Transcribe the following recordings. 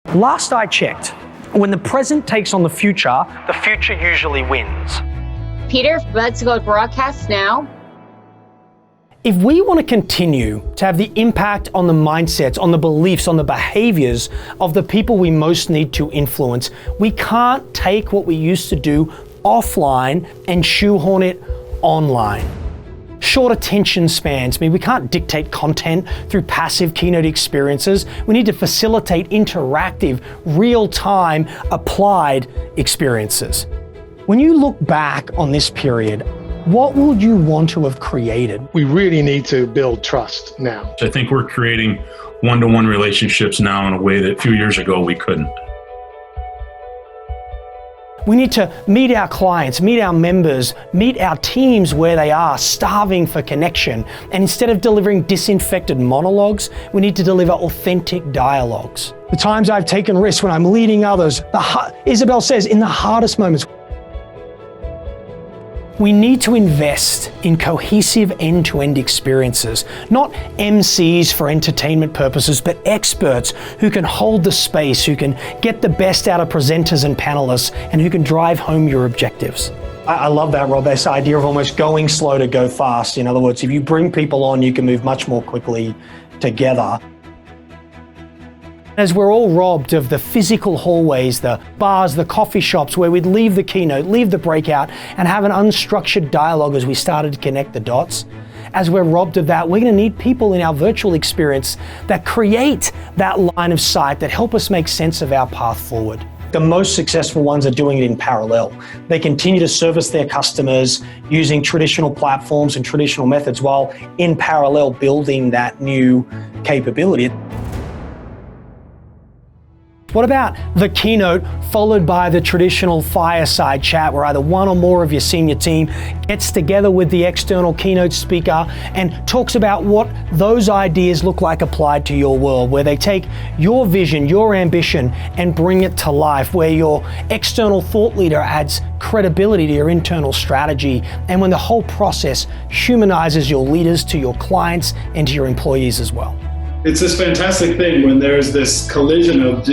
Last I checked, when the present takes on the future usually wins. Peter, let's go broadcast now. If we want to continue to have the impact on the mindsets, on the beliefs, on the behaviors of the people we most need to influence, we can't take what we used to do offline and shoehorn it online. Short attention spans mean we can't dictate content through passive keynote experiences. We need to facilitate interactive, real-time, applied experiences. When you look back on this period, what would you want to have created? We really need to build trust now. I think we're creating one-to-one relationships now in a way that a few years ago we couldn't. We need to meet our clients, meet our members, meet our teams where they are, starving for connection. And instead of delivering disinfected monologues, we need to deliver authentic dialogues. The times I've taken risks when I'm leading others, Isabel says, in the hardest moments. We need to invest in cohesive end-to-end experiences, not MCs for entertainment purposes, but experts who can hold the space, who can get the best out of presenters and panelists, and who can drive home your objectives. I love that, Rob, this idea of almost going slow to go fast. In other words, if you bring people on, you can move much more quickly together. As we're all robbed of the physical hallways, the bars, the coffee shops where we'd leave the keynote, leave the breakout, and have an unstructured dialogue as we started to connect the dots, as we're robbed of that, we're going to need people in our virtual experience that create that line of sight, that help us make sense of our path forward. The most successful ones are doing it in parallel. They continue to service their customers using traditional platforms and traditional methods while in parallel building that new capability. What about the keynote followed by the traditional fireside chat where either one or more of your senior team gets together with the external keynote speaker and talks about what those ideas look like applied to your world, where they take your vision, your ambition, and bring it to life, where your external thought leader adds credibility to your internal strategy, and when the whole process humanizes your leaders to your clients and to your employees as well. It's this fantastic thing when there's this collision of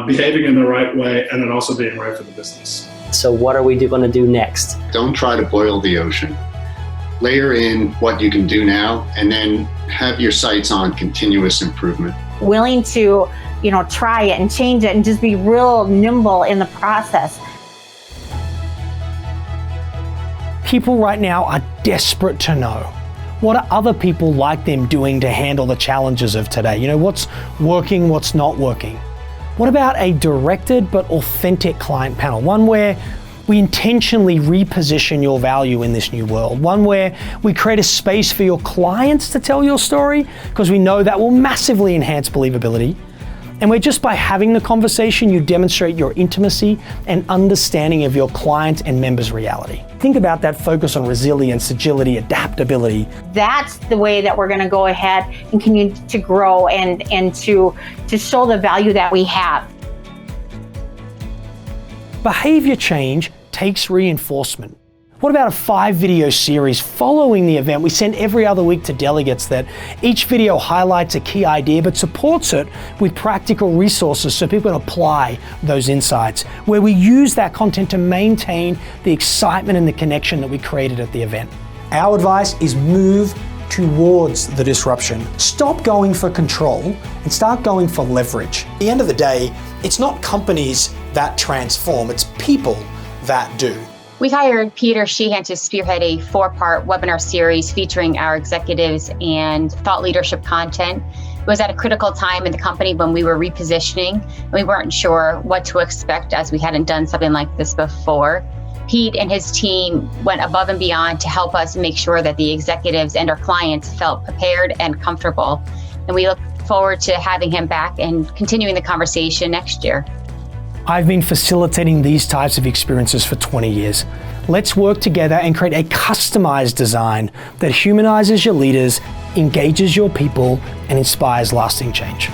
behaving in the right way and then also being right for the business. So what are we going to do next? Don't try to boil the ocean. Layer in what you can do now and then have your sights on continuous improvement. Willing to, try it and change it and just be real nimble in the process. People right now are desperate to know, what are other people like them doing to handle the challenges of today? What's working, what's not working? What about a directed but authentic client panel? One where we intentionally reposition your value in this new world. One where we create a space for your clients to tell your story, because we know that will massively enhance believability. And where just by having the conversation, you demonstrate your intimacy and understanding of your client and members' reality. Think about that focus on resilience, agility, adaptability. That's the way that we're going to go ahead and continue to grow and to show the value that we have. Behavior change takes reinforcement. What about a 5-video series following the event we send every other week to delegates that each video highlights a key idea but supports it with practical resources so people can apply those insights, where we use that content to maintain the excitement and the connection that we created at the event. Our advice is move towards the disruption. Stop going for control and start going for leverage. At the end of the day, it's not companies that transform, it's people that do. We hired Peter Sheahan to spearhead a 4-part webinar series featuring our executives and thought leadership content. It was at a critical time in the company when we were repositioning, and we weren't sure what to expect as we hadn't done something like this before. Pete and his team went above and beyond to help us make sure that the executives and our clients felt prepared and comfortable. And we look forward to having him back and continuing the conversation next year. I've been facilitating these types of experiences for 20 years. Let's work together and create a customized design that humanizes your leaders, engages your people, and inspires lasting change.